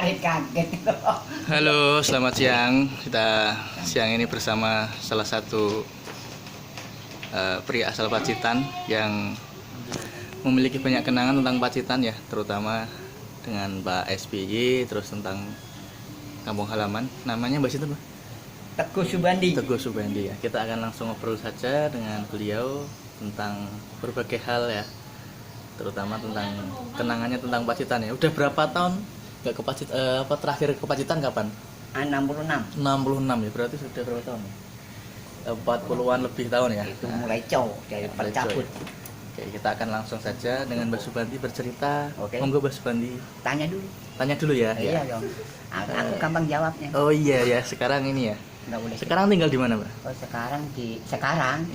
Farid kaget. Halo, selamat siang. Kita siang ini bersama salah satu pria asal Pacitan yang memiliki banyak kenangan tentang Pacitan ya, terutama dengan Pak SBY, terus tentang kampung halaman. Namanya Mbak siapa? Teguh Subandi. Teguh Subandi ya. Kita akan langsung ngobrol saja dengan beliau tentang berbagai hal ya, terutama tentang kenangannya tentang Pacitan ya. Udah berapa tahun nggak ke Pacitan? Terakhir ke Pacitan kapan? 66. 66 ya, berarti sudah berapa tahun ya? 40-an lebih tahun ya. Itu mulai cow dari Mulai percabut. coy. Oke, kita akan langsung saja dengan Mbak Subandi bercerita. Oke. Monggo Mbak Subandi. Tanya dulu. Tanya dulu ya. Iya dong. Aku gampang jawabnya. Oh iya ya, sekarang ini ya. Nggak boleh. Sekarang tinggal di mana, Mbak? Oh, sekarang di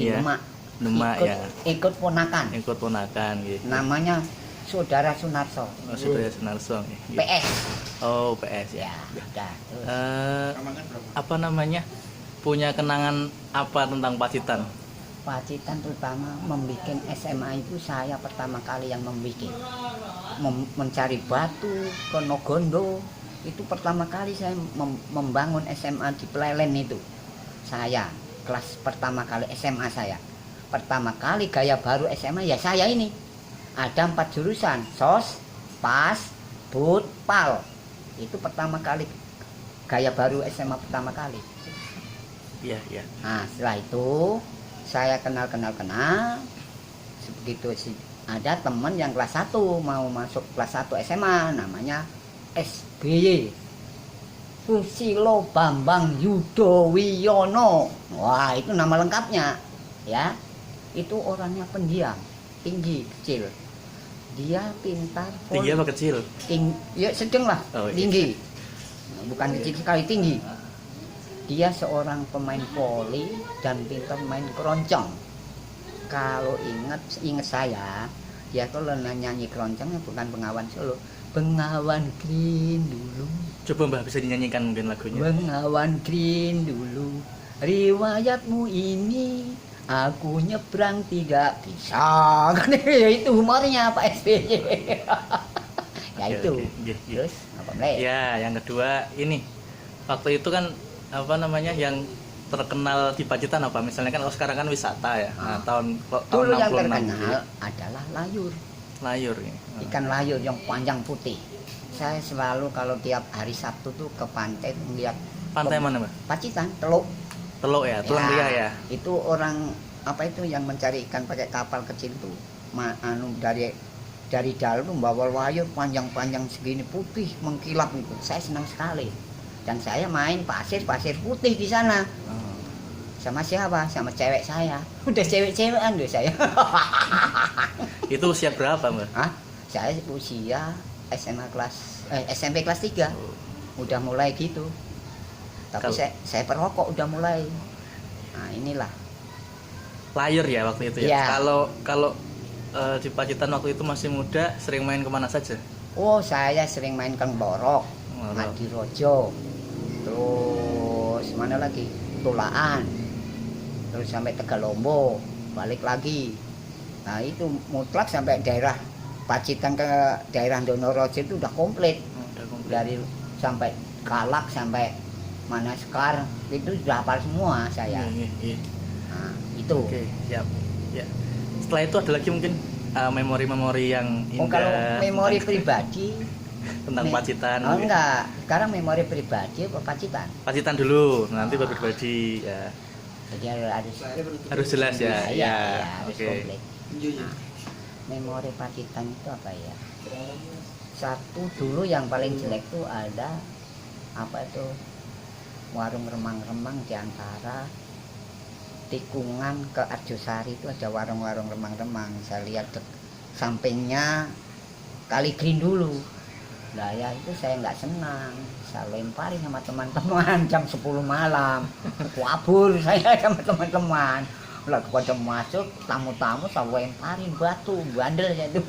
Iya. Demak. Demak ikut, ya. Ikut ponakan. Ikut ponakan gitu. Namanya Saudara Sunarso. Oh, Saudara Sunarso ya. Gitu. PS. Oh, PS ya. Ya, udah. Terus. Apa namanya? Punya kenangan apa tentang Pacitan? Pacitan terutama membuat SMA itu saya pertama kali yang membuat. Mencari batu ke Nogondo. Itu pertama kali saya membangun SMA di Plelen itu. Saya kelas pertama kali SMA saya. Pertama kali gaya baru SMA ya saya ini. Ada 4 jurusan, SOS, PAS, BUT, PAL. Itu pertama kali gaya baru SMA pertama kali. Iya, iya. Nah, setelah itu saya kenal. Begitu sih ada teman yang kelas 1 mau masuk kelas 1 SMA namanya SBY. Susilo Bambang Yudhoyono. Wah, itu nama lengkapnya. Ya. Itu orangnya pendiam, tinggi, kecil. Dia pintar. Tinggi apa kecil? Ya sedang lah, Oh, iya. tinggi. Bukan kecil sekali, tinggi. Dia seorang pemain voli dan pintar main keroncong. Kalau ingat saya, dia kalau nyanyi keroncongnya bukan Bengawan Solo, Bengawan Green dulu. Coba Mbak bisa dinyanyikan mungkin lagunya. Bengawan Green dulu, riwayatmu ini aku nyebrang tidak bisa. Kan itu humornya Pak SBY. Ya Oke, itu. oke. Iya, iya. Terus apa lagi? Ya, yang kedua ini waktu itu kan apa namanya yang terkenal di Pacitan apa? Misalnya kan kalau sekarang kan wisata ya. Nah, tahun Dulu yang 66 terkenal adalah layur. layur ini. Ikan layur yang panjang putih. Saya selalu kalau tiap hari Sabtu tuh ke pantai melihat Pantai mana, Mbak? Pacitan, Teluk. Teluk ya, Tulang Ria ya. Itu orang apa itu yang mencari ikan pakai kapal kecil tuh. Dari dalam membawa layur panjang-panjang segini putih mengkilap itu. Saya senang sekali. Dan saya main pasir putih di sana. Oh. Sama siapa? Sama cewek saya. Udah cewek-cewekan deh saya. Itu usia berapa, Mbak? Hah? Saya usia SMP kelas 3. Oh. Udah mulai gitu. Tapi Kalau- saya perokok udah mulai. Nah, inilah. Layur ya waktu itu ya. Iya. Kalau di Pacitan waktu itu masih muda, sering main kemana saja? Oh, saya sering main ke Borok, Ngorok. Ngadirojo. Terus mana lagi? Tulaan. Terus sampai Tegalombo, balik lagi. Nah, itu mutlak sampai daerah Pacitan ke daerah Donorojo itu udah komplit. Oh, udah komplit. Dari sampai Kalak sampai mana Sekar itu sudah hafal semua saya. Iya, iya. Nah, itu. Oke, siap. Ya. Setelah itu ada lagi mungkin memori-memori yang indah. Oh, kalau memori tentang- pribadi tentang Pacitan. Oh, mungkin. enggak. Sekarang memori pribadi apa Pacitan? Pacitan dulu, nanti baru pribadi ya. Jadi harus Harus jelas ya. iya, Ya. harus Oke. komplit. Nah, memori Pacitan itu apa ya? Satu dulu yang paling jelek tuh ada apa itu? Warung remang-remang di antara tikungan ke Arjosari itu ada warung-warung remang-remang. Saya lihat sampingnya Kali Green dulu. Nah ya itu saya nggak senang. Saya lemparin sama teman-teman jam 10 malam. Kabur saya sama teman-teman. Lah pada masuk tamu-tamu saya lemparin batu, bandel ya itu.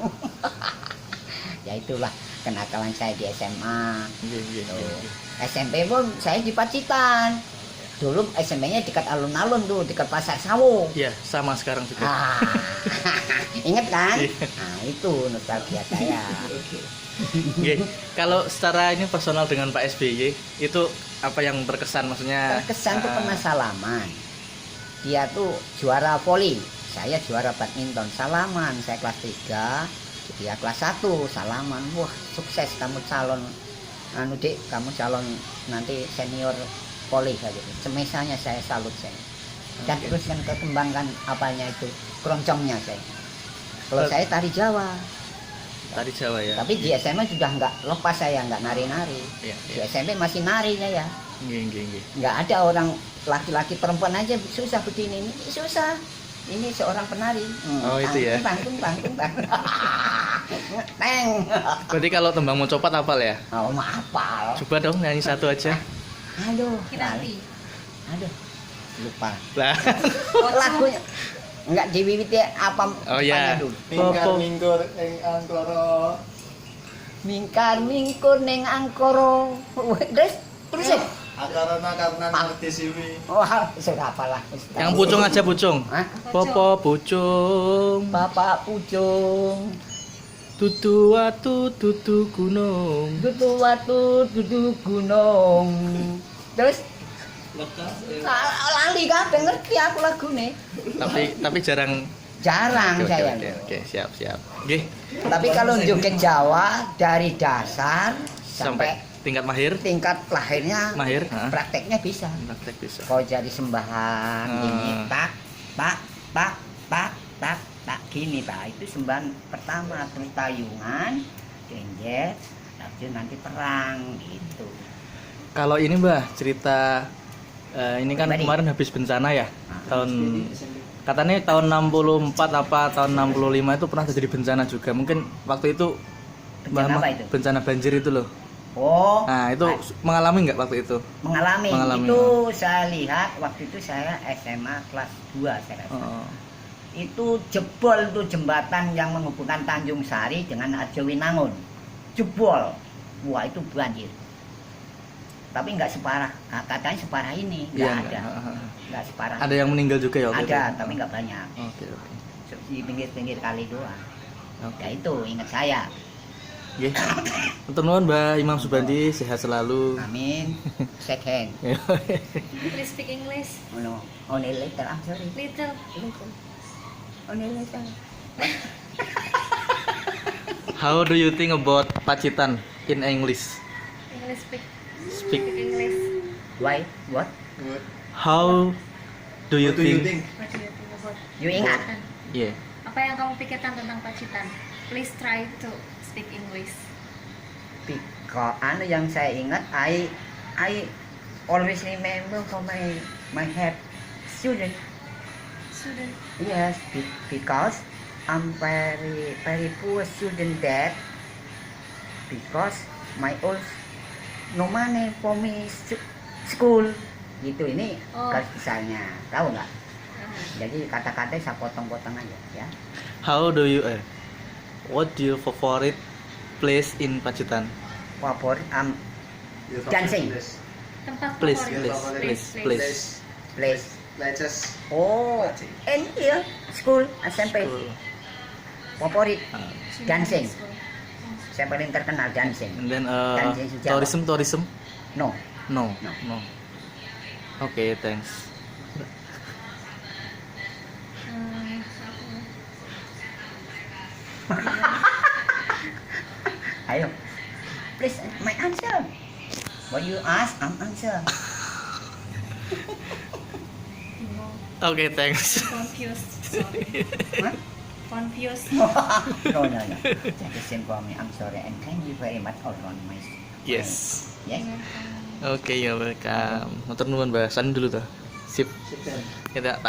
Ya itulah kenakalan saya di SMA. Iya, iya, Tuh. iya. SMP pun saya di Pacitan. dulu SMP-nya dekat alun-alun tuh, dekat Pasar Sawo. Iya, sama sekarang juga. Ah, inget kan? Iya. Nah, itu nostalgia saya. Oke, kalau secara ini personal dengan Pak SBY itu apa yang berkesan, maksudnya? Terkesan tuh pernah salaman. Dia tuh juara voli, saya juara badminton. Salaman, saya kelas 3, dia kelas 1, salaman. Wah, sukses kamu calon Dik, kamu calon nanti senior voli kayak gitu. Semesanya saya salut saya. Dan teruskan kekembangkan apanya itu, keroncongnya saya. Kalau saya tari Jawa. Tari Jawa ya. Tapi di SMA sudah nggak lepas, saya nggak nari-nari. Iya, Di iya. SMP masih nari saya. Nggih. Nggak ada orang laki-laki perempuan aja susah begini, ini susah. Ini seorang penari. Oh, itu ya. Tang. Teng. Berarti kalau tembang mau copat hafal ya? Oh, hafal. Coba dong nyanyi satu aja. Aduh, Kinanti. aduh, lupa. Lah. Lagunya nggak diwiwiti apa? Oh, ya. apanya dulu. Mingkar-mingkur ing angkara. Mingkar-mingkur ning angkara. Terus ya? Akarana karena ngerti siwi. Wah, sudah apalah. Yang pucung aja pucung. Hah? Popo pucung. Bapak Pucung, Tutu watu tutu gunung. dudu watu, dudu gunung. Terus lali kabeh ngerti aku lagune. Tapi jarang. Jarang saya. Oke, siap. Nggih, Tapi kalau joget Jawa dari dasar sampai sampai tingkat mahir. tingkat lahirnya Mahir, heeh. prakteknya bisa. Praktek bisa. Kau jadi sembahan gini, tak gini tak, itu sembahan pertama, terus tayungan, genjet, lanjut nanti perang gitu. Kalau ini Mbah, cerita ini kan Pribadi. kemarin habis bencana ya. Ah. Tahun katanya tahun 64 apa tahun 65 itu pernah terjadi bencana juga. Mungkin waktu itu Bencana apa itu? bencana banjir itu loh. Oh, Nah, itu mengalami nggak waktu itu? mengalami. Mengalami, Itu saya lihat waktu itu saya SMA kelas 2 saya rasa. Oh. Itu jebol tuh jembatan yang menghubungkan Tanjung Sari dengan Arjowinangun. Jebol. Wah, itu banjir. Tapi nggak separah. Nah, katanya separah ini, nggak Iya, ada. nggak. Nggak separah. Ada yang meninggal juga ya waktu Ada, itu? tapi nggak banyak. Oke. Di pinggir-pinggir kali doang. Oke. Ya itu ingat saya. Nggih. Matur nuwun Mbah Imam Subandi, sehat selalu. Amin. Shake hand. Please speak English. Oh no, only later. I'm sorry. Little. Only later. How do you think about Pacitan in English? English speak. Speak. English. Why? What? Good. How do you What do you think? think? What do you think about You ingat? Pacitan? Yeah. Apa yang kamu pikirkan tentang Pacitan? Please try to speak English. Because anu yang saya ingat, I always remember for my head student. Student. Yes, because I'm very poor student dad. Because my old no money for me school. Gitu, ini Oh. garis besarnya. Tahu nggak? Ah. Jadi kata-kata saya potong-potong aja ya. How do you what do you favorite place in Pacitan? Favorit Your Dancing. favorite Tempat Please, favorit. please. place. Places. Oh, and here school SMP. School. Favorit Dancing. School. saya paling terkenal dancing. And then Dancing Jawa. tourism? No. No. No. Okay, thanks. Ayo. Please, my answer. What you ask, I'm answer. Okay, thanks. Confused. Sorry. Huh? Confused. No. That is simple for me. I'm sorry and thank you very much all on my. Yes. Yes. Oke, ya welcome. Matur nuwun, Mbak. Salim dulu tuh. Sip. Sit down. Kita